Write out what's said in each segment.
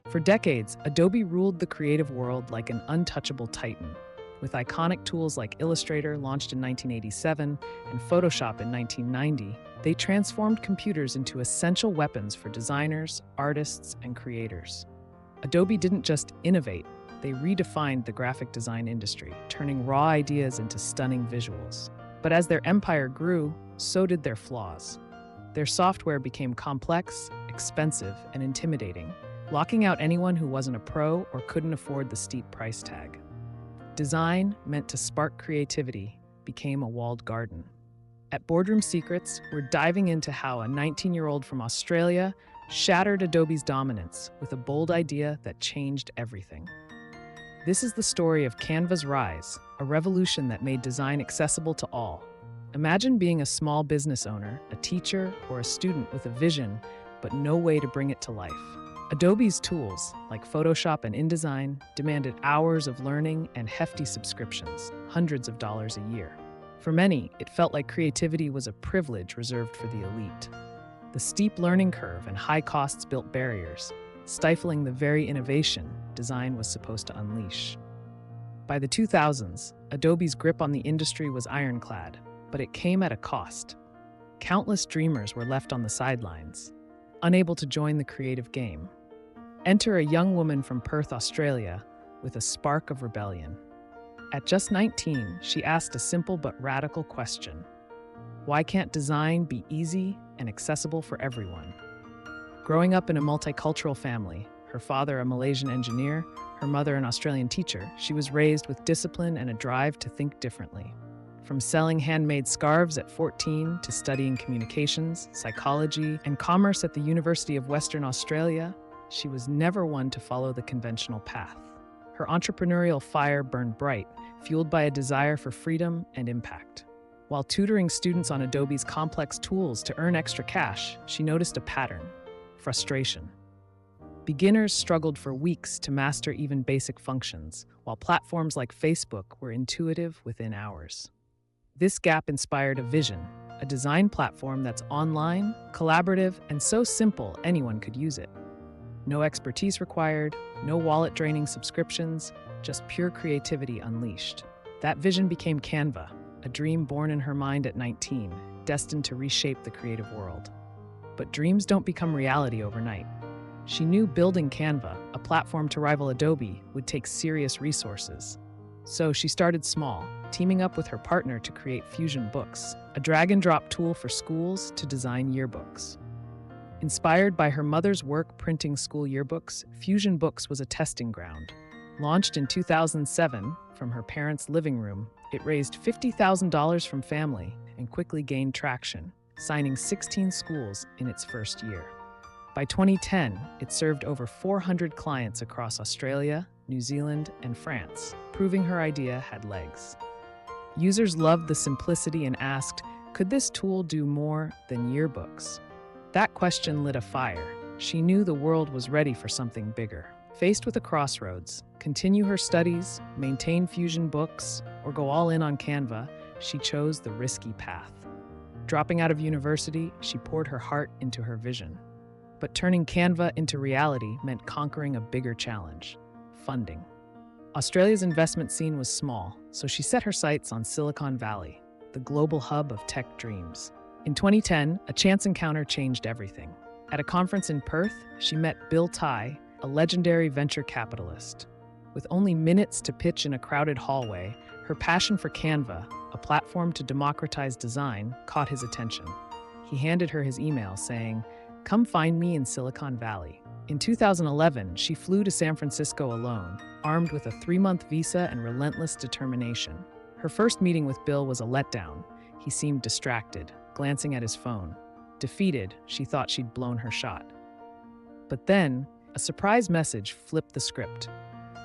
For decades, Adobe ruled the creative world like an untouchable titan. With iconic tools like Illustrator, launched in 1987, and Photoshop in 1990, they transformed computers into essential weapons for designers, artists, and creators. Adobe didn't just innovate, they redefined the graphic design industry, turning raw ideas into stunning visuals. But as their empire grew, so did their flaws. Their software became complex, expensive, and intimidating, locking out anyone who wasn't a pro or couldn't afford the steep price tag. Design, meant to spark creativity, became a walled garden. At Boardroom Secrets, we're diving into how a 19-year-old from Australia shattered Adobe's dominance with a bold idea that changed everything. This is the story of Canva's rise, a revolution that made design accessible to all. Imagine being a small business owner, a teacher, or a student with a vision, but no way to bring it to life. Adobe's tools, like Photoshop and InDesign, demanded hours of learning and hefty subscriptions, hundreds of dollars a year. For many, it felt like creativity was a privilege reserved for the elite. The steep learning curve and high costs built barriers, stifling the very innovation design was supposed to unleash. By the 2000s, Adobe's grip on the industry was ironclad, but it came at a cost. Countless dreamers were left on the sidelines, unable to join the creative game. Enter a young woman from Perth, Australia, with a spark of rebellion. At just 19, she asked a simple but radical question. Why can't design be easy and accessible for everyone? Growing up in a multicultural family, her father a Malaysian engineer, her mother an Australian teacher, she was raised with discipline and a drive to think differently. From selling handmade scarves at 14 to studying communications, psychology, and commerce at the University of Western Australia, she was never one to follow the conventional path. Her entrepreneurial fire burned bright, fueled by a desire for freedom and impact. While tutoring students on Adobe's complex tools to earn extra cash, she noticed a pattern: frustration. Beginners struggled for weeks to master even basic functions, while platforms like Facebook were intuitive within hours. This gap inspired a vision, a design platform that's online, collaborative, and so simple anyone could use it. No expertise required, no wallet-draining subscriptions, just pure creativity unleashed. That vision became Canva, a dream born in her mind at 19, destined to reshape the creative world. But dreams don't become reality overnight. She knew building Canva, a platform to rival Adobe, would take serious resources. So she started small, teaming up with her partner to create Fusion Books, a drag-and-drop tool for schools to design yearbooks. Inspired by her mother's work printing school yearbooks, Fusion Books was a testing ground. Launched in 2007 from her parents' living room, it raised $50,000 from family and quickly gained traction, signing 16 schools in its first year. By 2010, it served over 400 clients across Australia, New Zealand, and France, proving her idea had legs. Users loved the simplicity and asked, could this tool do more than yearbooks? That question lit a fire. She knew the world was ready for something bigger. Faced with a crossroads, continue her studies, maintain Fusion Books, or go all in on Canva, she chose the risky path. Dropping out of university, she poured her heart into her vision. But turning Canva into reality meant conquering a bigger challenge: funding. Australia's investment scene was small, so she set her sights on Silicon Valley, the global hub of tech dreams. In 2010, a chance encounter changed everything. At a conference in Perth, she met Bill Tai, a legendary venture capitalist. With only minutes to pitch in a crowded hallway, her passion for Canva, a platform to democratize design, caught his attention. He handed her his email saying, "Come find me in Silicon Valley." In 2011, she flew to San Francisco alone, armed with a 3-month visa and relentless determination. Her first meeting with Bill was a letdown. He seemed distracted, glancing at his phone. Defeated, she thought she'd blown her shot. But then, a surprise message flipped the script.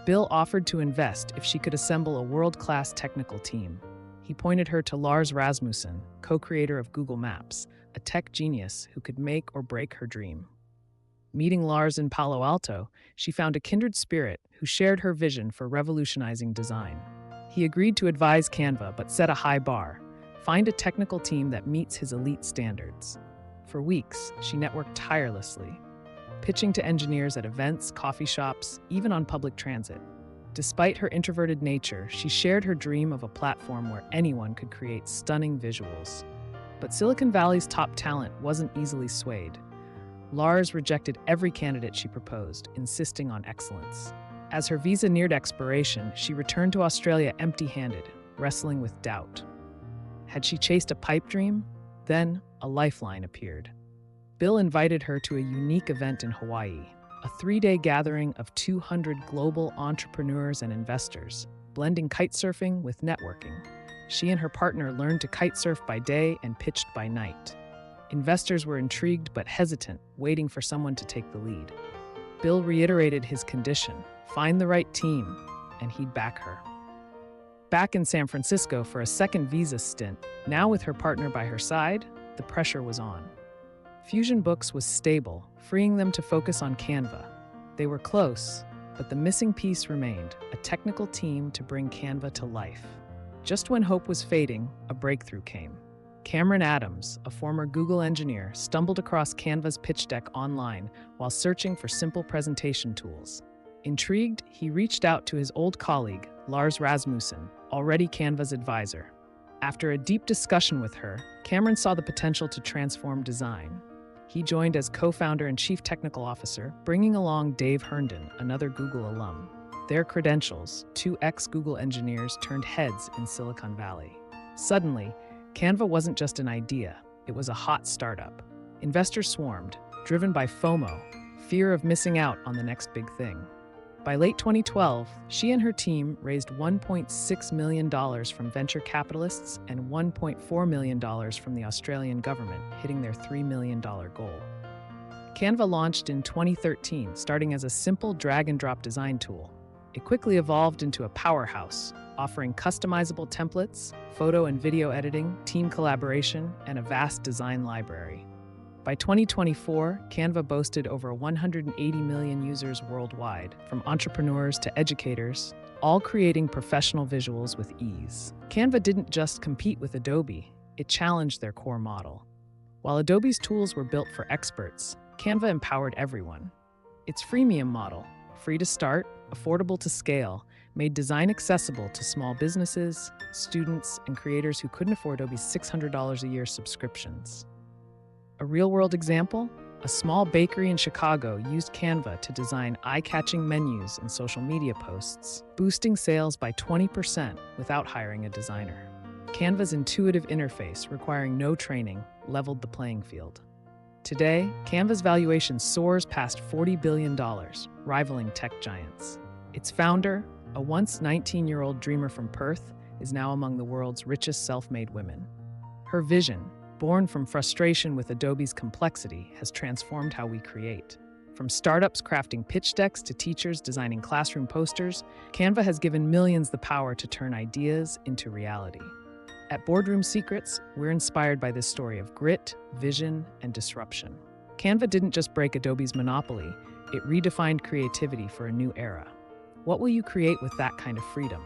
Bill offered to invest if she could assemble a world-class technical team. He pointed her to Lars Rasmussen, co-creator of Google Maps, a tech genius who could make or break her dream. Meeting Lars in Palo Alto, she found a kindred spirit who shared her vision for revolutionizing design. He agreed to advise Canva but set a high bar: find a technical team that meets his elite standards. For weeks, she networked tirelessly. pitching to engineers at events, coffee shops, even on public transit. Despite her introverted nature, she shared her dream of a platform where anyone could create stunning visuals. But Silicon Valley's top talent wasn't easily swayed. Lars rejected every candidate she proposed, insisting on excellence. As her visa neared expiration, she returned to Australia empty-handed, wrestling with doubt. Had she chased a pipe dream? Then, a lifeline appeared. Bill invited her to a unique event in Hawaii, a 3-day gathering of 200 global entrepreneurs and investors, blending kitesurfing with networking. She and her partner learned to kitesurf by day and pitched by night. Investors were intrigued but hesitant, waiting for someone to take the lead. Bill reiterated his condition: find the right team, and he'd back her. Back in San Francisco for a second visa stint, now with her partner by her side, the pressure was on. Fusion Books was stable, freeing them to focus on Canva. They were close, but the missing piece remained: a technical team to bring Canva to life. Just when hope was fading, a breakthrough came. Cameron Adams, a former Google engineer, stumbled across Canva's pitch deck online while searching for simple presentation tools. Intrigued, he reached out to his old colleague, Lars Rasmussen, already Canva's advisor. After a deep discussion with her, Cameron saw the potential to transform design. He joined as co-founder and chief technical officer, bringing along Dave Herndon, another Google alum. Their credentials, 2 ex-Google engineers, turned heads in Silicon Valley. Suddenly, Canva wasn't just an idea, it was a hot startup. Investors swarmed, driven by FOMO, fear of missing out on the next big thing. By late 2012, she and her team raised $1.6 million from venture capitalists and $1.4 million from the Australian government, hitting their $3 million goal. Canva launched in 2013, starting as a simple drag-and-drop design tool. It quickly evolved into a powerhouse, offering customizable templates, photo and video editing, team collaboration, and a vast design library. By 2024, Canva boasted over 180 million users worldwide, from entrepreneurs to educators, all creating professional visuals with ease. Canva didn't just compete with Adobe, it challenged their core model. While Adobe's tools were built for experts, Canva empowered everyone. Its freemium model, free to start, affordable to scale, made design accessible to small businesses, students, and creators who couldn't afford Adobe's $600 a year subscriptions. A real-world example? A small bakery in Chicago used Canva to design eye-catching menus and social media posts, boosting sales by 20% without hiring a designer. Canva's intuitive interface, requiring no training, leveled the playing field. Today, Canva's valuation soars past $40 billion, rivaling tech giants. Its founder, a once 19-year-old dreamer from Perth, is now among the world's richest self-made women. Her vision, born from frustration with Adobe's complexity, has transformed how we create. From startups crafting pitch decks to teachers designing classroom posters, Canva has given millions the power to turn ideas into reality. At Boardroom Secrets, we're inspired by this story of grit, vision, and disruption. Canva didn't just break Adobe's monopoly, it redefined creativity for a new era. What will you create with that kind of freedom?